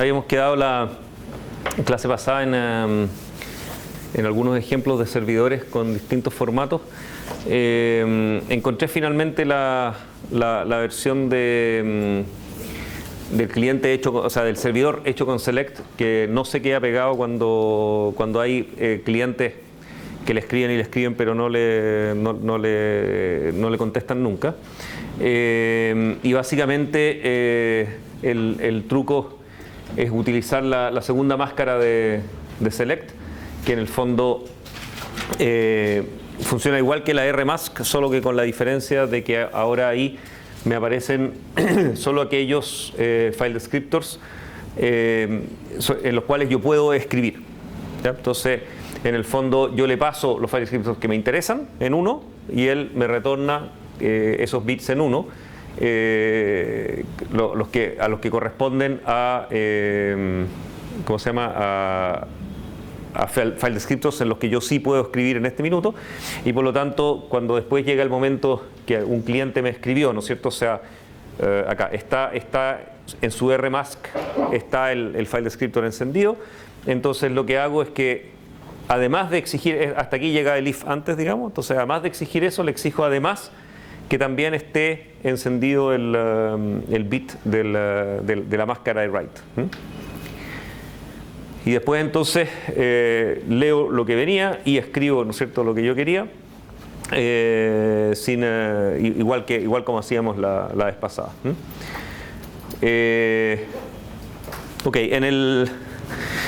habíamos quedado la clase pasada en algunos ejemplos de servidores con distintos formatos. Encontré finalmente la versión del cliente hecho, o sea, del servidor hecho con Select, que no se queda pegado cuando hay clientes que le escriben y le escriben, pero no le contestan nunca. Y básicamente el truco es utilizar la segunda máscara de Select, que en el fondo funciona igual que la RMask, solo que con la diferencia de que ahora ahí me aparecen solo aquellos file descriptors en los cuales yo puedo escribir, ¿ya? Entonces, en el fondo yo le paso los file descriptors que me interesan en 1 y él me retorna esos bits en 1, a los que corresponden a ¿cómo se llama? A file descriptors en los que yo sí puedo escribir en este minuto, y por lo tanto cuando después llega el momento que un cliente me escribió, ¿no es cierto? O sea, acá está en su RMask está el file descriptor encendido. Entonces lo que hago es que además de exigir, hasta aquí llega el if antes, digamos, entonces además de exigir eso, le exijo además que también esté encendido el bit de la máscara de write. Y después entonces leo lo que venía y escribo, ¿no es cierto?, lo que yo quería, igual como hacíamos la vez pasada. Ok,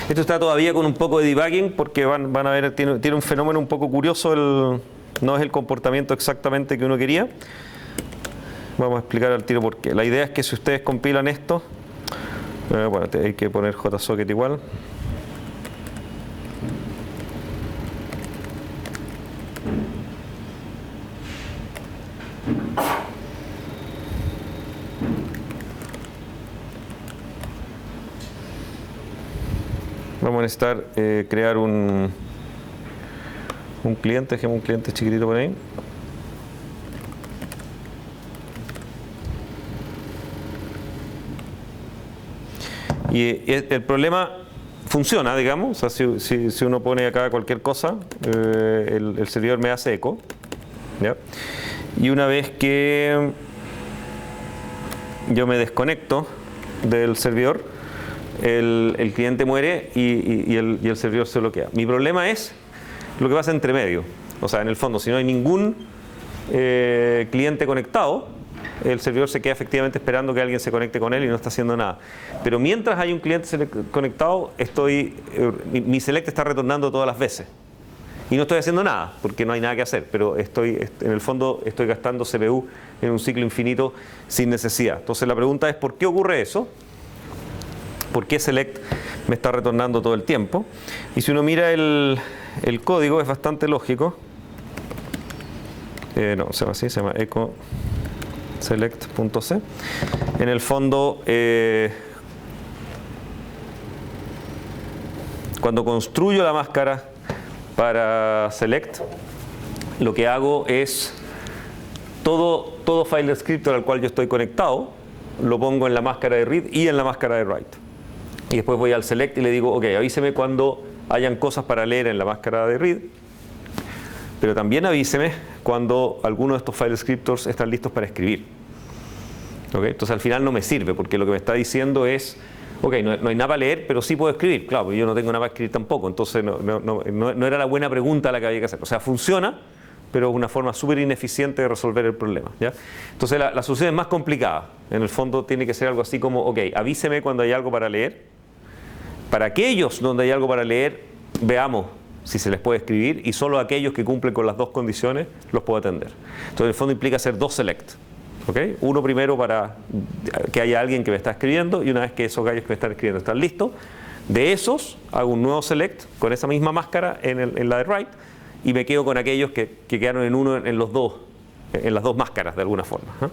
esto está todavía con un poco de debugging porque van a ver, tiene un fenómeno un poco curioso, no es el comportamiento exactamente que uno quería. Vamos a explicar al tiro por qué. La idea es que si ustedes compilan esto, bueno, hay que poner JSocket igual. Vamos a necesitar crear un cliente, dejemos un cliente chiquitito por ahí. Y el problema funciona, digamos, o sea, si uno pone acá cualquier cosa, el servidor me hace eco, ¿ya? Y una vez que yo me desconecto del servidor, el cliente muere y el servidor se bloquea. Mi problema es lo que pasa entre medio. O sea, en el fondo, si no hay ningún cliente conectado, el servidor se queda efectivamente esperando que alguien se conecte con él y no está haciendo nada. Pero mientras hay un cliente conectado, mi select está retornando todas las veces. Y no estoy haciendo nada, porque no hay nada que hacer. Pero en el fondo estoy gastando CPU en un ciclo infinito sin necesidad. Entonces la pregunta es, ¿por qué ocurre eso? ¿Por qué select me está retornando todo el tiempo? Y si uno mira el código, es bastante lógico. No, se llama así, se llama echo select.c. En el fondo, cuando construyo la máscara para select, lo que hago es todo file descriptor al cual yo estoy conectado, lo pongo en la máscara de read y en la máscara de write. Y después voy al select y le digo, ok, avíseme cuando hayan cosas para leer en la máscara de read, pero también avíseme cuando alguno de estos file descriptors están listos para escribir. ¿Okay? Entonces al final no me sirve, porque lo que me está diciendo es, ok, no hay nada para leer, pero sí puedo escribir. Claro, yo no tengo nada para escribir tampoco, entonces no era la buena pregunta la que había que hacer. O sea, funciona, pero es una forma súper ineficiente de resolver el problema, ¿ya? Entonces la solución es más complicada. En el fondo tiene que ser algo así como, ok, avíseme cuando hay algo para leer. Para aquellos donde hay algo para leer, veamos si se les puede escribir, y solo aquellos que cumplen con las dos condiciones los puedo atender. Entonces en el fondo implica hacer dos select. ¿Okay? Uno primero para que haya alguien que me está escribiendo, y una vez que esos gallos que me están escribiendo están listos, de esos hago un nuevo select con esa misma máscara en la de write, y me quedo con aquellos que quedaron en uno en las dos máscaras de alguna forma, ¿eh?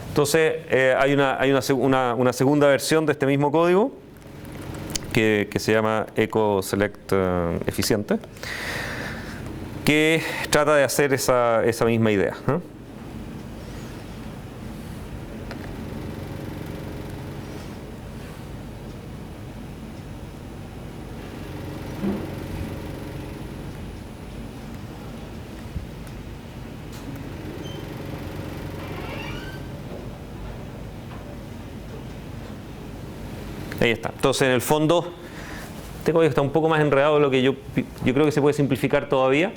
Entonces hay una segunda versión de este mismo código que se llama echo select eficiente, que trata de hacer esa misma idea, ¿eh? Ahí está. Entonces, en el fondo, este código está un poco más enredado de lo que yo creo que se puede simplificar todavía,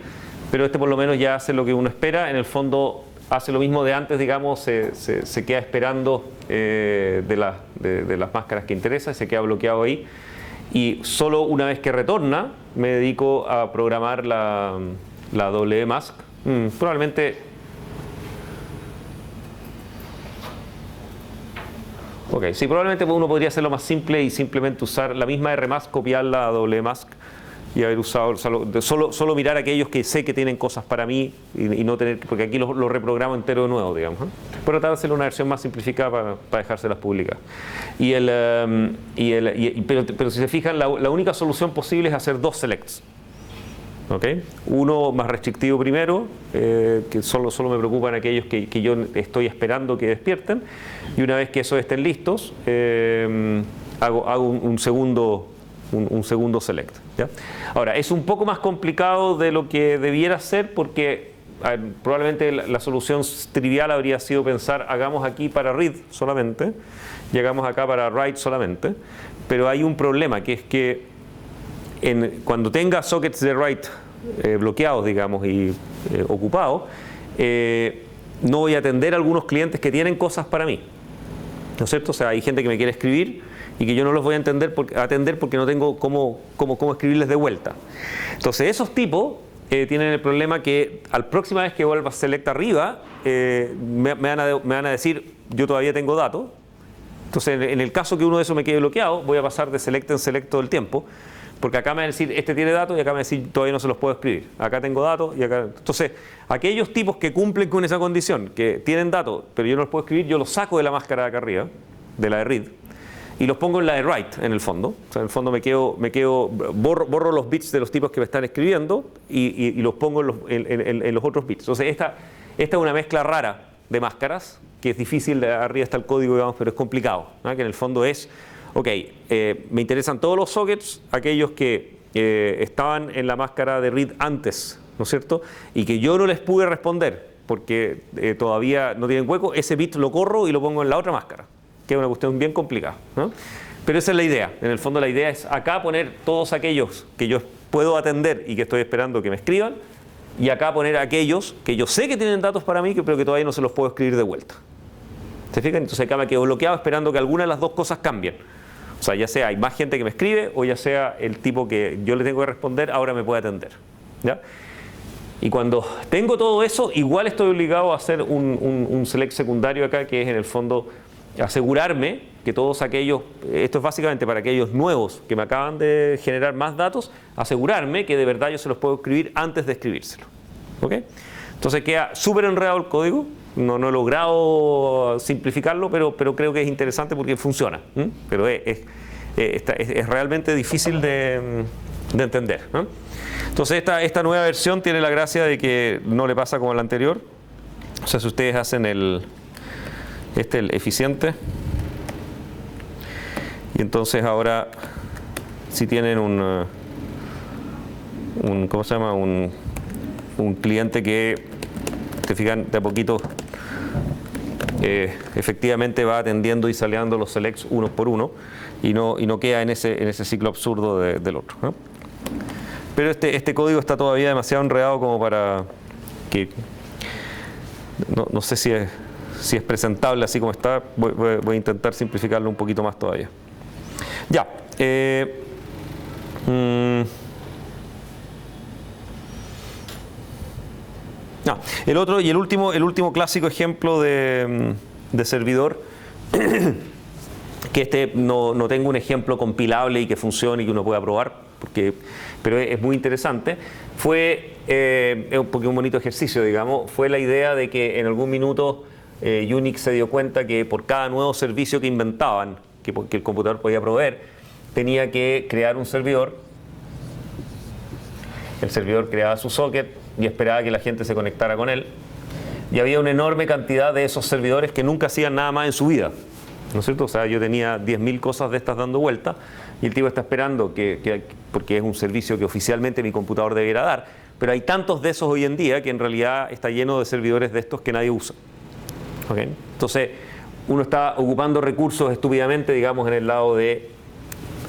pero este por lo menos ya hace lo que uno espera. En el fondo hace lo mismo de antes, digamos, se queda esperando de las máscaras que interesa, se queda bloqueado ahí. Y solo una vez que retorna, me dedico a programar la WMask. Probablemente... Ok, sí, probablemente uno podría hacerlo más simple y simplemente usar la misma RMask, copiarla a WMask y haber usado solo mirar aquellos que sé que tienen cosas para mí y no tener, porque aquí lo reprogramo entero de nuevo, digamos, ¿eh? Pero tratar de hacer una versión más simplificada para dejárselas publicadas. Pero si se fijan, la única solución posible es hacer dos selects. ¿Okay? Uno más restrictivo primero, que solo me preocupan aquellos que yo estoy esperando que despierten, y una vez que esos estén listos, hago un segundo select, ¿ya? Ahora, es un poco más complicado de lo que debiera ser porque probablemente la solución trivial habría sido pensar hagamos aquí para read solamente y hagamos acá para write solamente, pero hay un problema que es que cuando tenga sockets de write bloqueados, digamos, y ocupados, no voy a atender a algunos clientes que tienen cosas para mí, ¿no es cierto? O sea, hay gente que me quiere escribir y que yo no los voy a atender porque no tengo cómo escribirles de vuelta. Entonces, esos tipos tienen el problema que a la próxima vez que vuelva a select arriba, me van a decir, yo todavía tengo datos. Entonces, en el caso que uno de esos me quede bloqueado, voy a pasar de select en select todo el tiempo. Porque acá me va a decir, este tiene datos, y acá me va a decir, todavía no se los puedo escribir. Acá tengo datos y acá... Entonces, aquellos tipos que cumplen con esa condición, que tienen datos, pero yo no los puedo escribir, yo los saco de la máscara de acá arriba, de la de read, y los pongo en la de write, en el fondo. O sea, en el fondo borro los bits de los tipos que me están escribiendo y los pongo en los otros bits. Entonces, esta es una mezcla rara de máscaras, que es difícil, arriba está el código, digamos, pero es complicado, ¿no? Que en el fondo es... Ok, me interesan todos los sockets, aquellos que estaban en la máscara de read antes, ¿no es cierto? Y que yo no les pude responder porque todavía no tienen hueco, ese bit lo corro y lo pongo en la otra máscara, que es una cuestión bien complicada, ¿no? Pero esa es la idea. En el fondo la idea es acá poner todos aquellos que yo puedo atender y que estoy esperando que me escriban, y acá poner aquellos que yo sé que tienen datos para mí, pero que todavía no se los puedo escribir de vuelta. ¿Se fijan? Entonces acá me quedo bloqueado esperando que alguna de las dos cosas cambien. O sea, ya sea hay más gente que me escribe o ya sea el tipo que yo le tengo que responder ahora me puede atender, ¿ya? Y cuando tengo todo eso, igual estoy obligado a hacer un select secundario acá, que es en el fondo asegurarme que todos aquellos, esto es básicamente para aquellos nuevos que me acaban de generar más datos, asegurarme que de verdad yo se los puedo escribir antes de escribírselo. ¿Ok? Entonces queda súper enredado el código. No he logrado simplificarlo, pero creo que es interesante porque funciona. Pero es realmente difícil de entender, ¿no? Entonces esta nueva versión tiene la gracia de que no le pasa como la anterior. O sea, si ustedes hacen el eficiente, y entonces ahora si tienen ¿cómo se llama? Un cliente que, te fijan, de a poquito efectivamente va atendiendo y saliendo los selects uno por uno y no queda en ese ciclo absurdo del otro, ¿no? Pero este código está todavía demasiado enredado como para que no sé si es presentable así como está. Voy a intentar simplificarlo un poquito más todavía. Ya. El otro y el último clásico ejemplo de servidor, que no tengo un ejemplo compilable y que funcione y que uno pueda probar, pero es muy interesante, fue porque un bonito ejercicio, digamos, fue la idea de que en algún minuto Unix se dio cuenta que por cada nuevo servicio que inventaban, que el computador podía proveer, tenía que crear un servidor. El servidor creaba su socket y esperaba que la gente se conectara con él. Y había una enorme cantidad de esos servidores que nunca hacían nada más en su vida, ¿no es cierto? O sea, yo tenía 10.000 cosas de estas dando vuelta y el tipo está esperando porque es un servicio que oficialmente mi computador debiera dar, pero hay tantos de esos hoy en día que en realidad está lleno de servidores de estos que nadie usa. ¿Okay? Entonces, uno está ocupando recursos estúpidamente, digamos, en el lado de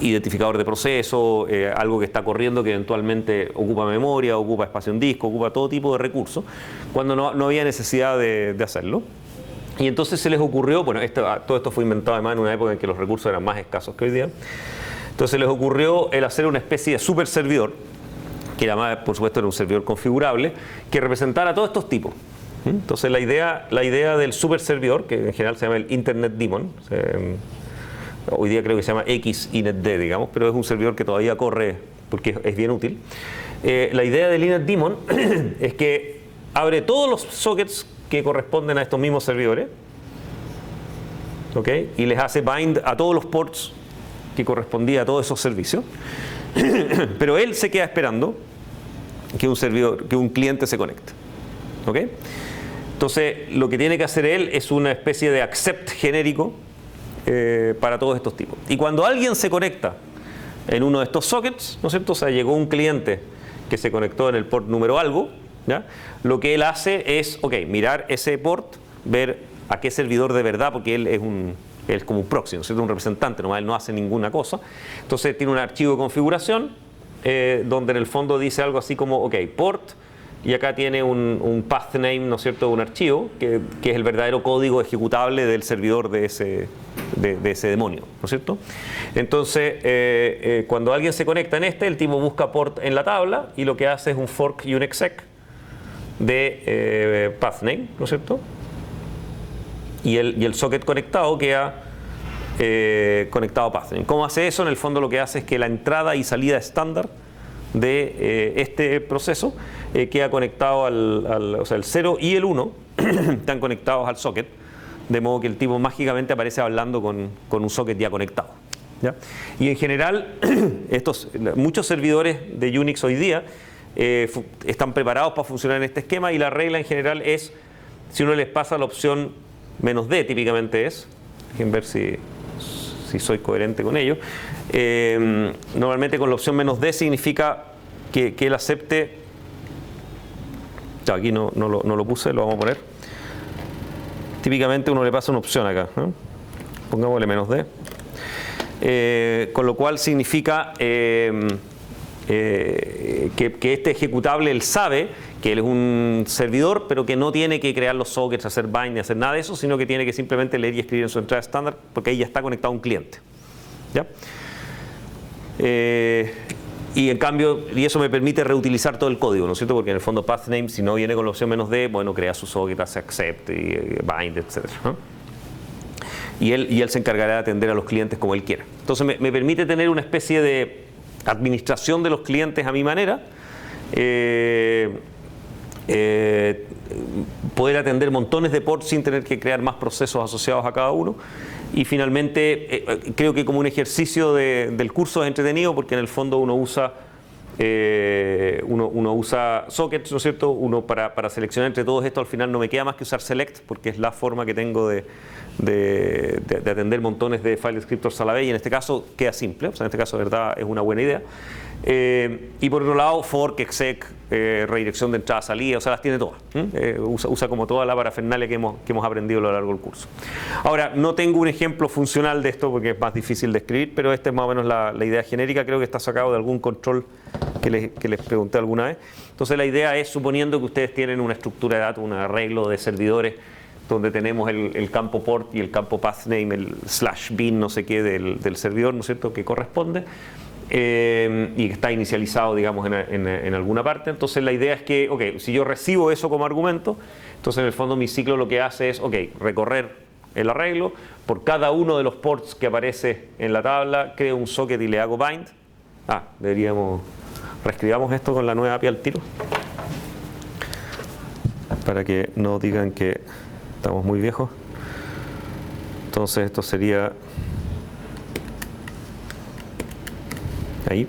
identificador de proceso, algo que está corriendo que eventualmente ocupa memoria, ocupa espacio en disco, ocupa todo tipo de recursos, cuando no había necesidad de hacerlo. Y entonces se les ocurrió, bueno, todo esto fue inventado además en una época en que los recursos eran más escasos que hoy día. Entonces les ocurrió el hacer una especie de super servidor, que era más, por supuesto, era un servidor configurable, que representara todos estos tipos. Entonces la idea del super servidor, que en general se llama el Internet Daemon, hoy día creo que se llama XINETD, digamos, pero es un servidor que todavía corre porque es bien útil. La idea del Internet Daemon es que abre todos los sockets que corresponden a estos mismos servidores, ¿ok? Y les hace bind a todos los ports que correspondía a todos esos servicios, pero él se queda esperando que un cliente se conecte, ¿ok? Entonces lo que tiene que hacer él es una especie de accept genérico para todos estos tipos. Y cuando alguien se conecta en uno de estos sockets, ¿no es cierto? O sea, llegó un cliente que se conectó en el port número algo, ¿ya? Lo que él hace es, mirar ese port, ver a qué servidor de verdad, porque él es como un proxy, ¿no es cierto? Un representante, nomás él no hace ninguna cosa. Entonces tiene un archivo de configuración donde en el fondo dice algo así como, port, y acá tiene un path name, ¿no es cierto? Un archivo que es el verdadero código ejecutable del servidor de ese demonio, ¿no es cierto? Entonces, cuando alguien se conecta en el tipo busca port en la tabla y lo que hace es un fork y un exec de path name, ¿no es cierto? Y el socket conectado queda conectado a path name. ¿Cómo hace eso? En el fondo lo que hace es que la entrada y salida estándar de este proceso queda conectado o sea, el 0 y el 1 están conectados al socket, de modo que el tipo mágicamente aparece hablando con un socket ya conectado, ¿ya? Y en general, muchos servidores de Unix hoy día están preparados para funcionar en este esquema, y la regla en general es, si uno les pasa la opción "-d", típicamente es, dejen ver si soy coherente con ello, normalmente con la opción "-d" significa que él acepte, aquí no lo puse, lo vamos a poner, típicamente uno le pasa una opción acá, ¿no? Pongámosle "-d", con lo cual significa que este ejecutable él sabe que él es un servidor, pero que no tiene que crear los sockets, hacer bind ni hacer nada de eso, sino que tiene que simplemente leer y escribir en su entrada estándar, porque ahí ya está conectado a un cliente, ¿ya? Y en cambio, y eso me permite reutilizar todo el código, ¿no es cierto? Porque en el fondo pathname, si no viene con la opción "-d", bueno, crea su socket, hace accept y bind, etc., ¿no? Y él se encargará de atender a los clientes como él quiera. Entonces me permite tener una especie de administración de los clientes a mi manera, poder atender montones de ports sin tener que crear más procesos asociados a cada uno. Y finalmente, creo que como un ejercicio del curso es entretenido, porque en el fondo uno usa sockets, ¿no es cierto? Uno para seleccionar entre todos estos, al final no me queda más que usar select, porque es la forma que tengo de atender montones de file descriptors a la vez, y en este caso queda simple, o sea, en este caso de verdad es una buena idea. Y por otro lado, fork, exec, redirección de entrada, salida, o sea, las tiene todas. Usa como toda la parafernalia que hemos aprendido a lo largo del curso. Ahora, no tengo un ejemplo funcional de esto porque es más difícil de escribir, pero esta es más o menos la idea genérica. Creo que está sacado de algún control que les pregunté alguna vez. Entonces la idea es, suponiendo que ustedes tienen una estructura de datos, un arreglo de servidores, donde tenemos el campo port y el campo pathname, el /bin no sé qué del servidor, ¿no es cierto?, que corresponde, y que está inicializado, digamos, en alguna parte. Entonces la idea es que, si yo recibo eso como argumento, entonces en el fondo mi ciclo lo que hace es, recorrer el arreglo, por cada uno de los ports que aparece en la tabla, creo un socket y le hago bind. Reescribamos esto con la nueva API al tiro, para que no digan que estamos muy viejos. Entonces esto sería ahí.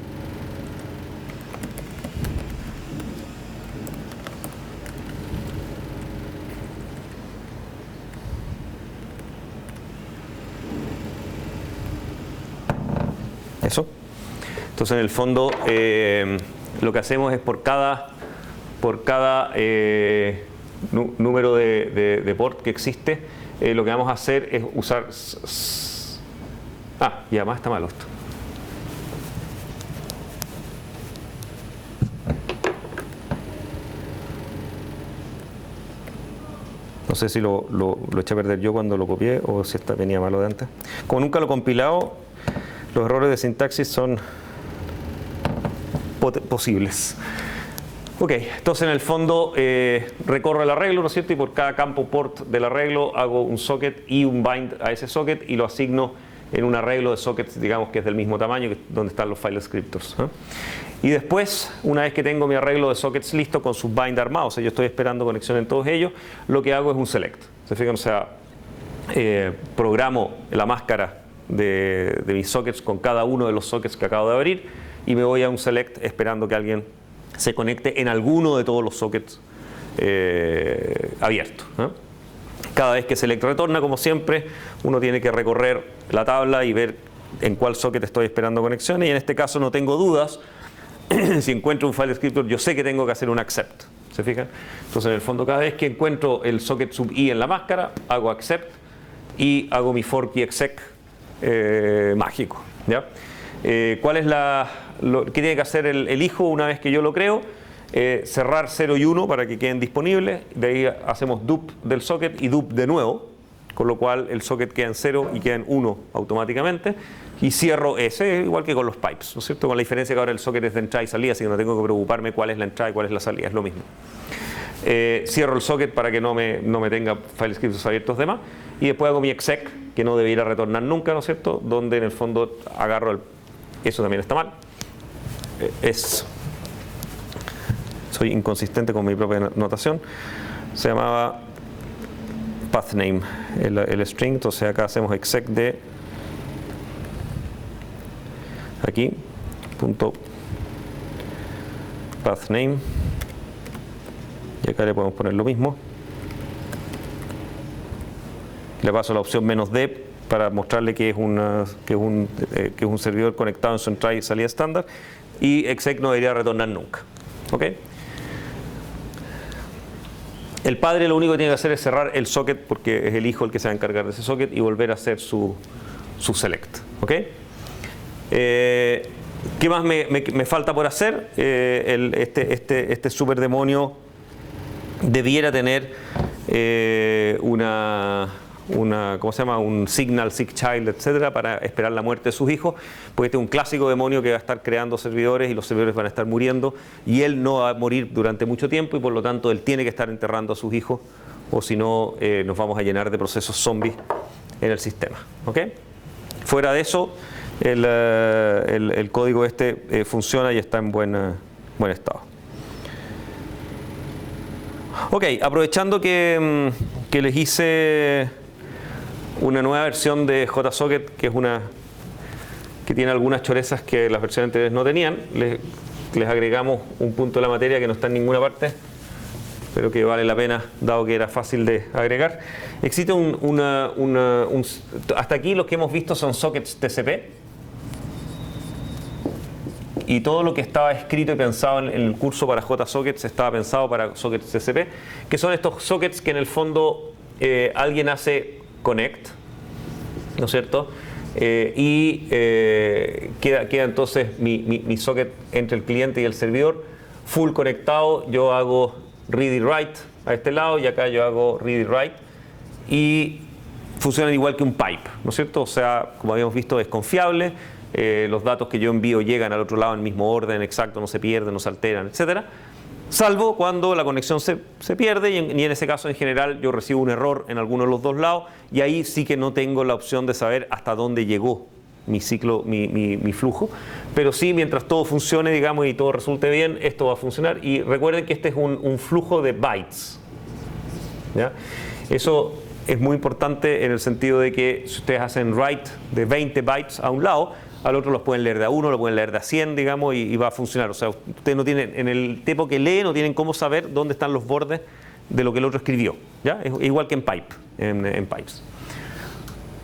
Eso. Entonces en el fondo lo que hacemos es por cada número de port que existe, lo que vamos a hacer es usar... y además está malo esto. No sé si lo eché a perder yo cuando lo copié o si venía malo de antes. Como nunca lo he compilado, los errores de sintaxis son posibles. Ok, entonces en el fondo recorro el arreglo, ¿no es cierto? Y por cada campo port del arreglo hago un socket y un bind a ese socket y lo asigno en un arreglo de sockets, digamos que es del mismo tamaño, que donde están los file descriptors. Y después, una vez que tengo mi arreglo de sockets listo con sus bind armados, o sea, yo estoy esperando conexión en todos ellos, lo que hago es un select. ¿Se fijan? O sea, programo la máscara de mis sockets con cada uno de los sockets que acabo de abrir y me voy a un select esperando que alguien se conecte en alguno de todos los sockets abiertos. Cada vez que select retorna, como siempre, uno tiene que recorrer la tabla y ver en cuál socket estoy esperando conexiones, y en este caso no tengo dudas. Si encuentro un file descriptor, yo sé que tengo que hacer un accept. ¿Se fijan? Entonces, en el fondo, cada vez que encuentro el socket sub i en la máscara, hago accept y hago mi fork y exec mágico. ¿Ya? ¿Cuál es qué tiene que hacer el hijo una vez que yo lo creo? Cerrar 0 y 1 para que queden disponibles. De ahí hacemos dup del socket y dup de nuevo, con lo cual el socket queda en 0 y queda en 1 automáticamente. Y cierro ese, igual que con los pipes, ¿no es cierto? Con la diferencia que ahora el socket es de entrada y salida, así que no tengo que preocuparme cuál es la entrada y cuál es la salida, es lo mismo. Cierro el socket para que no me tenga file scripts abiertos de más. Y después hago mi exec, que no debiera retornar nunca, ¿no es cierto? Donde en el fondo agarro eso también está mal. Soy inconsistente con mi propia notación. Se llamaba pathname el string, entonces acá hacemos exec de aquí punto pathname y acá le podemos poner lo mismo. Le paso la opción "-d" para mostrarle que es un servidor conectado en su entrada y salida estándar, y exec no debería retornar nunca. ¿Ok? El padre lo único que tiene que hacer es cerrar el socket, porque es el hijo el que se va a encargar de ese socket, y volver a hacer su select. ¿Ok? ¿Qué más me falta por hacer? Este super demonio debiera tener ¿cómo se llama? Un signal, seek child, etcétera, para esperar la muerte de sus hijos, porque este es un clásico demonio que va a estar creando servidores y los servidores van a estar muriendo y él no va a morir durante mucho tiempo y por lo tanto él tiene que estar enterrando a sus hijos, o si no nos vamos a llenar de procesos zombies en el sistema. ¿Ok? Fuera de eso, el código funciona y está en buen estado. Ok, aprovechando que les hice una nueva versión de JSocket, que tiene algunas chorezas que las versiones anteriores no tenían, les agregamos un punto de la materia que no está en ninguna parte, pero que vale la pena dado que era fácil de agregar. Existe hasta aquí lo que hemos visto son sockets TCP, y todo lo que estaba escrito y pensado en el curso para JSockets estaba pensado para sockets TCP, que son estos sockets que en el fondo alguien hace connect, ¿no es cierto? Queda entonces mi socket entre el cliente y el servidor full conectado. Yo hago read y write a este lado y acá yo hago read y write, y funcionan igual que un pipe, ¿no es cierto? O sea, como habíamos visto, es confiable. Los datos que yo envío llegan al otro lado en el mismo orden exacto, no se pierden, no se alteran, etcétera, salvo cuando la conexión se pierde y en ese caso en general yo recibo un error en alguno de los dos lados, y ahí sí que no tengo la opción de saber hasta dónde llegó mi ciclo, mi flujo, pero sí, mientras todo funcione, digamos, y todo resulte bien, esto va a funcionar. Y recuerden que este es un flujo de bytes, ¿ya? Eso es muy importante en el sentido de que si ustedes hacen write de 20 bytes a un lado, al otro los pueden leer de a 1, lo pueden leer de a 100, digamos, y va a funcionar. O sea, ustedes no tienen, en el tiempo que lee, no tienen cómo saber dónde están los bordes de lo que el otro escribió, ¿ya? Es igual que en pipe, en pipes.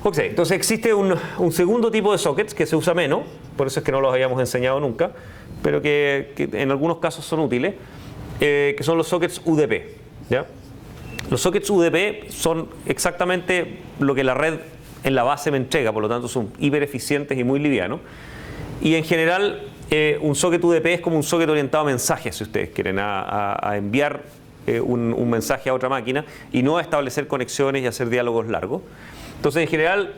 Ok, entonces existe un segundo tipo de sockets que se usa menos, por eso es que no los habíamos enseñado nunca, pero que en algunos casos son útiles, que son los sockets UDP, ¿ya? Los sockets UDP son exactamente lo que la red en la base me entrega, por lo tanto son hiper eficientes y muy livianos. Y en general un socket UDP es como un socket orientado a mensajes, si ustedes quieren, a enviar un mensaje a otra máquina y no a establecer conexiones y hacer diálogos largos. Entonces, en general,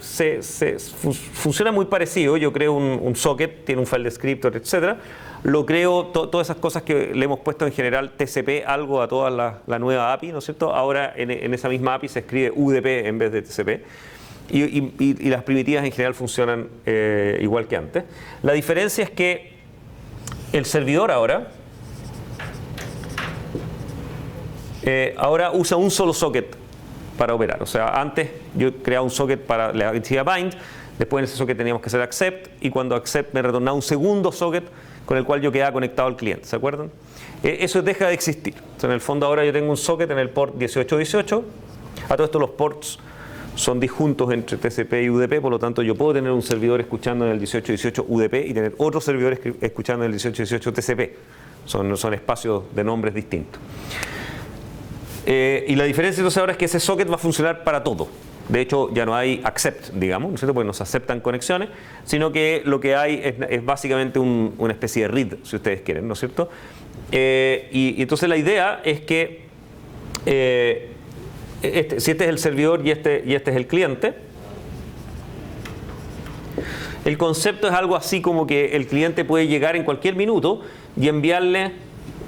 funciona muy parecido. Yo creo un socket, tiene un file descriptor, etc. Lo creo, todas esas cosas que le hemos puesto en general TCP algo a toda la nueva API, ¿no es cierto? Ahora en esa misma API se escribe UDP en vez de TCP. Y las primitivas en general funcionan igual que antes. La diferencia es que el servidor ahora usa un solo socket para operar. O sea, antes yo creaba un socket para le decía bind, después en ese socket teníamos que hacer accept, y cuando accept me retornaba un segundo socket con el cual yo quedaba conectado al cliente. ¿Se acuerdan? Eso deja de existir. O sea, en el fondo ahora yo tengo un socket en el port 1818. A todo esto los ports son disjuntos entre TCP y UDP, por lo tanto yo puedo tener un servidor escuchando en el 1818 UDP y tener otro servidor escuchando en el 1818 TCP. Son espacios de nombres distintos. Y la diferencia entonces ahora es que ese socket va a funcionar para todo. De hecho, ya no hay accept, digamos, ¿no es cierto? Porque no se aceptan conexiones, sino que lo que hay es básicamente una especie de read, si ustedes quieren, ¿no es cierto? Y entonces la idea es que si este es el servidor y este es el cliente, el concepto es algo así como que el cliente puede llegar en cualquier minuto y enviarle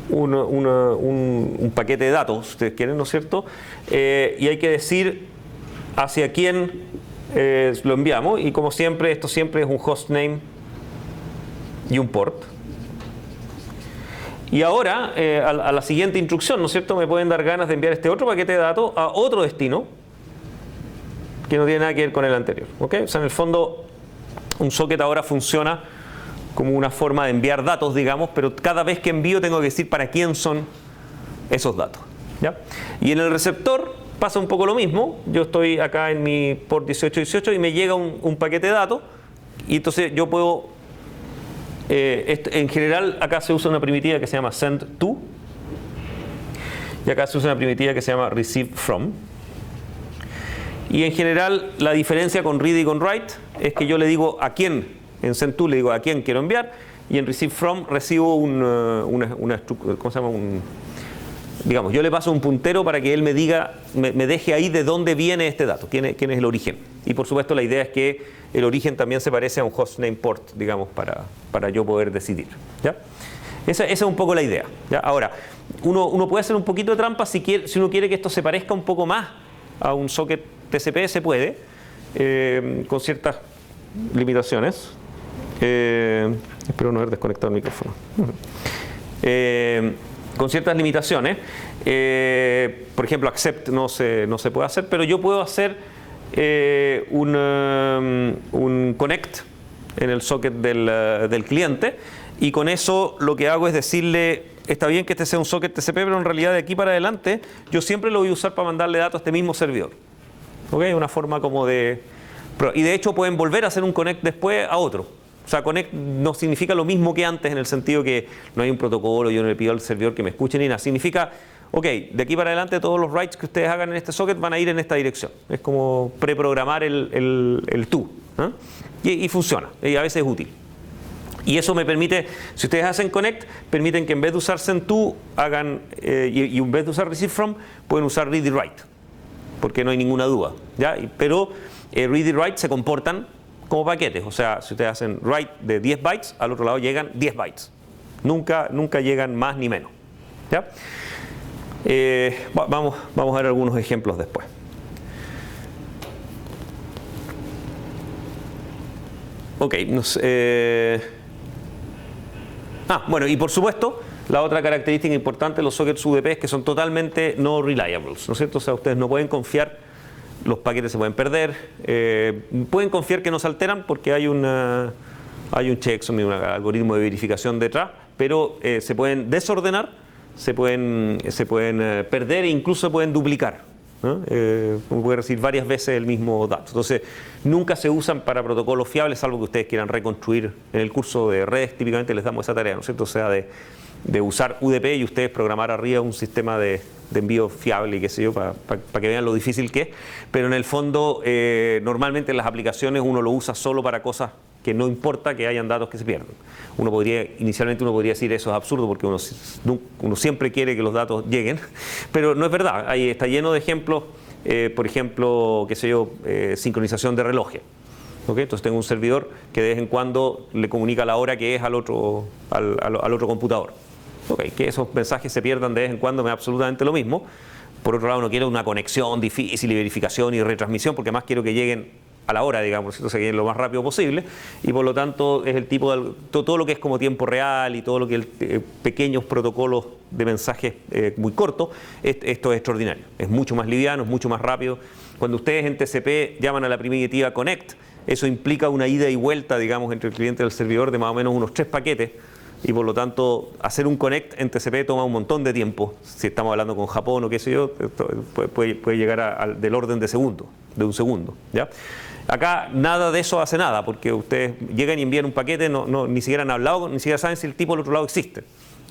un paquete de datos, si ustedes quieren, ¿no es cierto? Y hay que decir hacia quién lo enviamos, y como siempre, esto siempre es un hostname y un port. Y ahora, a la siguiente instrucción, ¿no es cierto?, me pueden dar ganas de enviar este otro paquete de datos a otro destino que no tiene nada que ver con el anterior. ¿Ok? O sea, en el fondo, un socket ahora funciona como una forma de enviar datos, digamos, pero cada vez que envío tengo que decir para quién son esos datos. ¿Ya? Y en el receptor pasa un poco lo mismo. Yo estoy acá en mi port 1818 y me llega un paquete de datos, y entonces yo puedo, en general acá se usa una primitiva que se llama send to, y acá se usa una primitiva que se llama receive from. Y en general la diferencia con read y con write es que yo le digo a quién, en send to le digo a quién quiero enviar, y en receive from recibo ¿cómo se llama? Digamos, yo le paso un puntero para que él me diga, me deje ahí de dónde viene este dato, quién es el origen. Y por supuesto la idea es que el origen también se parece a un hostname port, digamos, para yo poder decidir. ¿Ya? Esa es un poco la idea. ¿Ya? Ahora, uno puede hacer un poquito de trampa si uno quiere que esto se parezca un poco más a un socket TCP, se puede, con ciertas limitaciones. Espero no haber desconectado el micrófono. Con ciertas limitaciones. Por ejemplo, accept no se puede hacer, pero yo puedo hacer un connect en el socket del cliente, y con eso lo que hago es decirle, está bien que este sea un socket TCP, pero en realidad de aquí para adelante yo siempre lo voy a usar para mandarle datos a este mismo servidor. ¿Ok? Una forma como de... Y de hecho pueden volver a hacer un connect después a otro. O sea, connect no significa lo mismo que antes, en el sentido que no hay un protocolo, yo no le pido al servidor que me escuche ni nada. Significa, ok, de aquí para adelante todos los writes que ustedes hagan en este socket van a ir en esta dirección. Es como preprogramar el to. ¿Eh? Y funciona, y a veces es útil. Y eso me permite, si ustedes hacen connect, permiten que en vez de usar send to, hagan, y en vez de usar receive from, pueden usar read y write, porque no hay ninguna duda. ¿Ya? Pero read y write se comportan como paquetes. O sea, si ustedes hacen write de 10 bytes, al otro lado llegan 10 bytes. Nunca llegan más ni menos. ¿Ya? Vamos a ver algunos ejemplos después. Ok, bueno, y por supuesto, la otra característica importante de los sockets UDP es que son totalmente no reliables, ¿no es cierto? O sea, ustedes no pueden confiar, los paquetes se pueden perder, pueden confiar que no se alteran porque hay un checksum y un algoritmo de verificación detrás, pero se pueden desordenar, se pueden perder e incluso se pueden duplicar. ¿No? Uno puede recibir varias veces el mismo dato. Entonces, nunca se usan para protocolos fiables, salvo que ustedes quieran reconstruir. En el curso de redes típicamente les damos esa tarea, ¿no es cierto? O sea, de usar UDP y ustedes programar arriba un sistema de envío fiable y qué sé yo, para que vean lo difícil que es. Pero en el fondo, normalmente en las aplicaciones uno lo usa solo para cosas que no importa que hayan datos que se pierdan. Inicialmente uno podría decir eso es absurdo porque uno siempre quiere que los datos lleguen, pero no es verdad. Ahí está lleno de ejemplos, por ejemplo, qué sé yo, sincronización de relojes. ¿Okay? Entonces tengo un servidor que de vez en cuando le comunica la hora que es al otro computador. Okay, que esos mensajes se pierdan de vez en cuando me da absolutamente lo mismo. Por otro lado, no quiero una conexión difícil y verificación y retransmisión, porque más quiero que lleguen a la hora, digamos, o sea, que lleguen lo más rápido posible, y por lo tanto es el tipo de todo lo que es como tiempo real y todo lo que es pequeños protocolos de mensajes muy cortos, esto es extraordinario. Es mucho más liviano, es mucho más rápido. Cuando ustedes en TCP llaman a la primitiva connect, eso implica una ida y vuelta, digamos, entre el cliente y el servidor de más o menos unos 3 paquetes, y por lo tanto hacer un connect en TCP toma un montón de tiempo. Si estamos hablando con Japón o qué sé yo, puede llegar del orden de un segundo, ¿ya? Acá nada de eso hace nada, porque ustedes llegan y envían un paquete, ni siquiera han hablado, ni siquiera saben si el tipo al otro lado existe,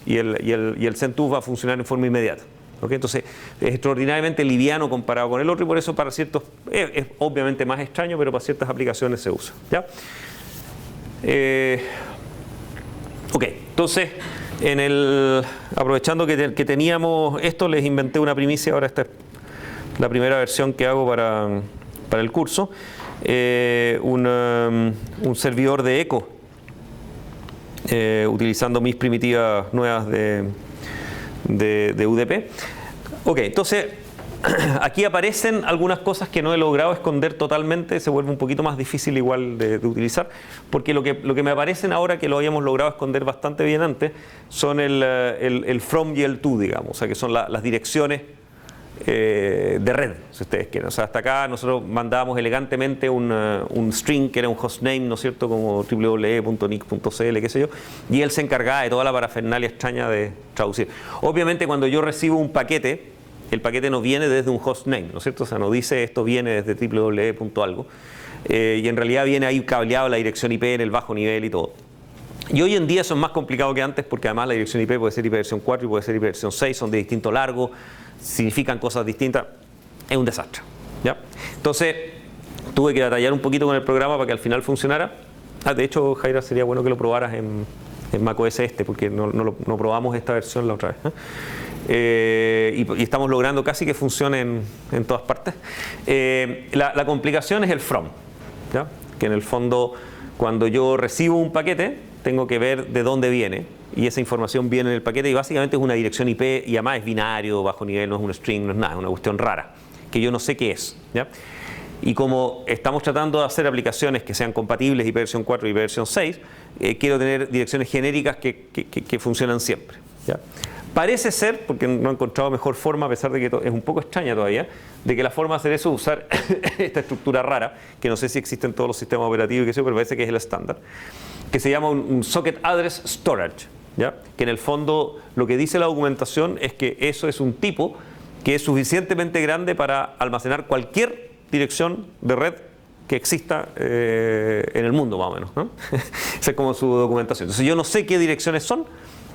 y el send-to va a funcionar en forma inmediata. ¿Okay? Entonces es extraordinariamente liviano comparado con el otro, y por eso para ciertos es obviamente más extraño, pero para ciertas aplicaciones se usa, ¿ya? Ok, entonces aprovechando que teníamos esto, les inventé una primicia. Ahora esta es la primera versión que hago para el curso. Un servidor de eco utilizando mis primitivas nuevas de UDP. Ok, entonces aquí aparecen algunas cosas que no he logrado esconder totalmente. Se vuelve un poquito más difícil igual de utilizar, porque lo que me aparecen ahora, que lo habíamos logrado esconder bastante bien antes, son el from y el to, digamos, o sea, que son las direcciones de red, si ustedes quieren. O sea, hasta acá nosotros mandábamos elegantemente un string que era un hostname, ¿no es cierto?, como www.nic.cl, qué sé yo, y él se encargaba de toda la parafernalia extraña de traducir. Obviamente cuando yo recibo un paquete, el paquete no viene desde un hostname, ¿no es cierto? O sea, no dice esto viene desde www.algo, y en realidad viene ahí cableado la dirección IP en el bajo nivel y todo. Y hoy en día eso es más complicado que antes, porque además la dirección IP puede ser IPv4 y puede ser IPv6, son de distinto largo, significan cosas distintas, es un desastre, ¿ya? Entonces tuve que batallar un poquito con el programa para que al final funcionara. De hecho, Jaira, sería bueno que lo probaras en macOS porque no probamos esta versión la otra vez, y estamos logrando casi que funcione en todas partes. La complicación es el from, ¿ya? Que en el fondo cuando yo recibo un paquete tengo que ver de dónde viene, y esa información viene en el paquete, y básicamente es una dirección IP, y además es binario, bajo nivel, no es un string, no es nada, es una cuestión rara que yo no sé qué es, ¿ya? Y como estamos tratando de hacer aplicaciones que sean compatibles IPv4 y IPv6, quiero tener direcciones genéricas que funcionan siempre, ¿ya? Parece ser, porque no he encontrado mejor forma, a pesar de que es un poco extraña todavía, de que la forma de hacer eso es usar esta estructura rara, que no sé si existe en todos los sistemas operativos, que sé, pero parece que es el estándar, que se llama un Socket Address Storage, ¿ya? Que en el fondo lo que dice la documentación es que eso es un tipo que es suficientemente grande para almacenar cualquier dirección de red que exista en el mundo, más o menos, ¿no? Esa es como su documentación. Entonces yo no sé qué direcciones son,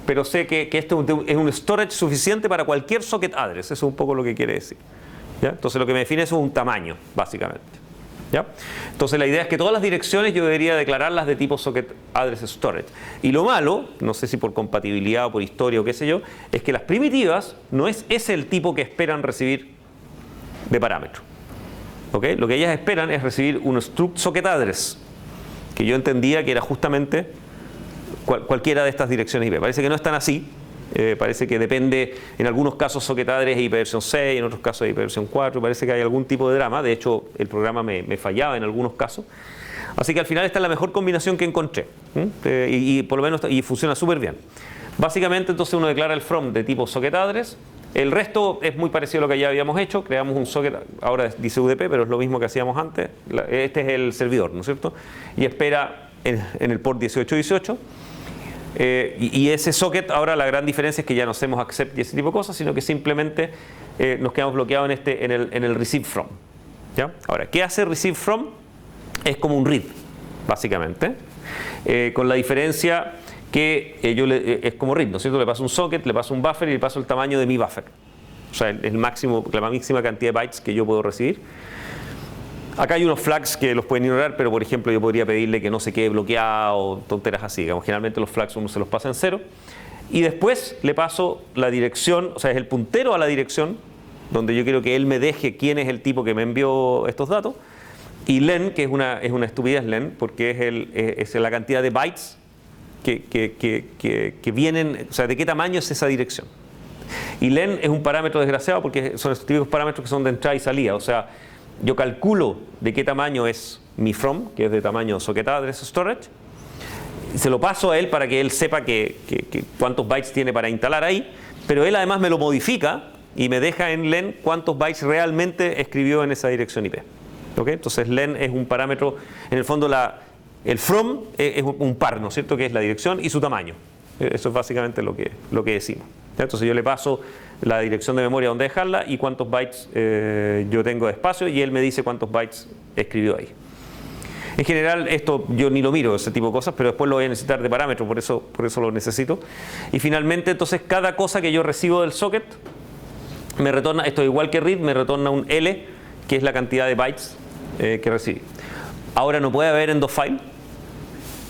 pero sé que esto es un storage suficiente para cualquier socket address. Eso es un poco lo que quiere decir, ¿ya? Entonces lo que me define eso es un tamaño, básicamente, ¿ya? Entonces la idea es que todas las direcciones yo debería declararlas de tipo socket address storage. Y lo malo, no sé si por compatibilidad o por historia o qué sé yo, es que las primitivas no es ese el tipo que esperan recibir de parámetro. ¿Okay? Lo que ellas esperan es recibir un struct socket address, que yo entendía que era justamente cualquiera de estas direcciones IP. Parece que no es tan así. Parece que depende, en algunos casos socket address es IPv6, en otros casos es IPv4. Parece que hay algún tipo de drama. De hecho, el programa me fallaba en algunos casos. Así que al final esta es la mejor combinación que encontré, y por lo menos y funciona súper bien. Básicamente entonces uno declara el from de tipo socket address. El resto es muy parecido a lo que ya habíamos hecho. Creamos un socket, ahora dice UDP, pero es lo mismo que hacíamos antes. Este es el servidor, ¿no es cierto? Y espera en el port 1818. Y ese socket, ahora la gran diferencia es que ya no hacemos accept y ese tipo de cosas, sino que simplemente nos quedamos bloqueados en el receive from, ¿ya? Ahora, ¿qué hace receive from? Es como un read, básicamente, con la diferencia que es como read, ¿no es cierto? Le paso un socket, le paso un buffer y le paso el tamaño de mi buffer. O sea, la máxima cantidad de bytes que yo puedo recibir. Acá hay unos flags que los pueden ignorar, pero por ejemplo yo podría pedirle que no se quede bloqueado, tonteras así. Digamos, generalmente los flags uno se los pasa en 0. Y después le paso la dirección, o sea, es el puntero a la dirección, donde yo quiero que él me deje quién es el tipo que me envió estos datos. Y len, que es una estupidez len, porque es la cantidad de bytes que vienen, o sea, de qué tamaño es esa dirección. Y len es un parámetro desgraciado porque son estos típicos parámetros que son de entrada y salida, o sea, yo calculo de qué tamaño es mi from, que es de tamaño socket address storage, se lo paso a él para que él sepa cuántos bytes tiene para instalar ahí, pero él además me lo modifica y me deja en len cuántos bytes realmente escribió en esa dirección IP. ¿Okay? Entonces len es un parámetro, en el fondo el from es un par, ¿no es cierto?, que es la dirección y su tamaño. Eso es básicamente lo que decimos. Entonces yo le paso la dirección de memoria donde dejarla y cuántos bytes yo tengo de espacio y él me dice cuántos bytes escribió ahí. En general esto yo ni lo miro, ese tipo de cosas, pero después lo voy a necesitar de parámetro, por eso lo necesito. Y finalmente entonces cada cosa que yo recibo del socket me retorna, esto es igual que read, me retorna un L, que es la cantidad de bytes que recibí. Ahora no puede haber end of file,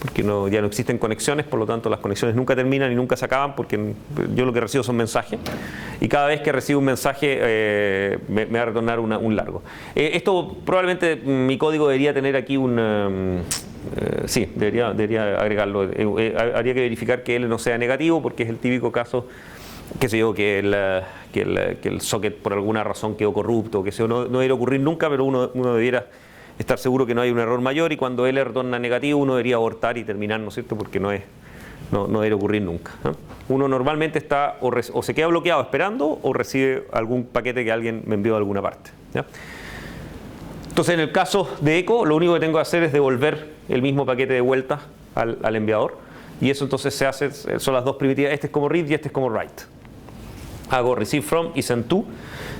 porque ya no existen conexiones, por lo tanto las conexiones nunca terminan y nunca se acaban, porque yo lo que recibo son mensajes, y cada vez que recibo un mensaje me va a retornar un largo. Esto probablemente mi código debería tener aquí sí, debería agregarlo. Habría que verificar que L no sea negativo, porque es el típico caso, qué sé yo, que el socket por alguna razón quedó corrupto, que no debería ocurrir nunca, pero uno debiera estar seguro que no hay un error mayor, y cuando L retorna negativo uno debería abortar y terminar, ¿no es cierto?, porque no debería ocurrir nunca, ¿no? Uno normalmente está o se queda bloqueado esperando o recibe algún paquete que alguien me envió de alguna parte, ¿ya? Entonces en el caso de echo lo único que tengo que hacer es devolver el mismo paquete de vuelta al enviador, y eso entonces se hace, son las dos primitivas, este es como read y este es como write. Hago receive from y send to,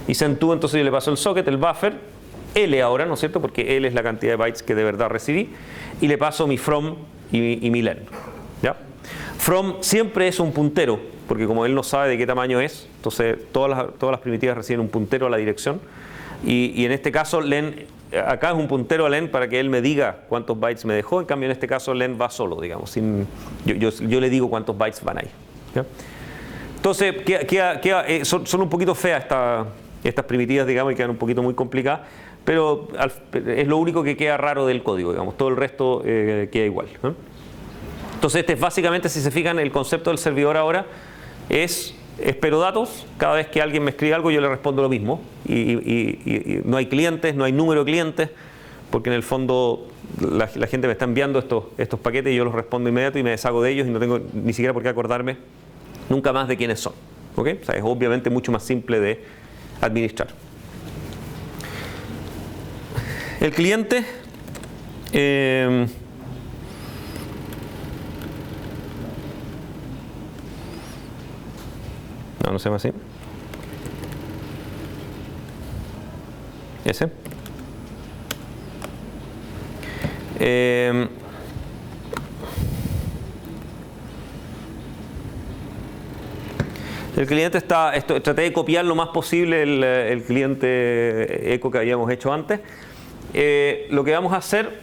entonces yo le paso el socket, el buffer, L ahora, ¿no es cierto?, porque L es la cantidad de bytes que de verdad recibí, y le paso mi from y mi len, ¿ya? From siempre es un puntero, porque como él no sabe de qué tamaño es, entonces todas las primitivas reciben un puntero a la dirección, y en este caso len, acá es un puntero a len para que él me diga cuántos bytes me dejó, en cambio en este caso len va solo, digamos, yo le digo cuántos bytes van ahí, ¿ya? Entonces son un poquito feas estas primitivas, digamos, y quedan un poquito muy complicadas, pero es lo único que queda raro del código, digamos, todo el resto queda igual, ¿no? Entonces este es básicamente, si se fijan, el concepto del servidor ahora es espero datos, cada vez que alguien me escribe algo yo le respondo lo mismo, y no hay clientes, no hay número de clientes, porque en el fondo la gente me está enviando estos paquetes y yo los respondo inmediato y me deshago de ellos y no tengo ni siquiera por qué acordarme nunca más de quiénes son, ¿ok? O sea, es obviamente mucho más simple de administrar. El cliente no se llama así. Ese. El cliente traté de copiar lo más posible el cliente echo que habíamos hecho antes. Lo que vamos a hacer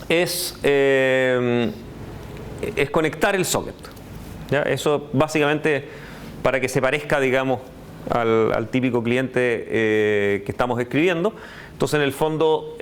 es conectar el socket, ¿ya? Eso básicamente para que se parezca, digamos, al típico cliente que estamos escribiendo. Entonces en el fondo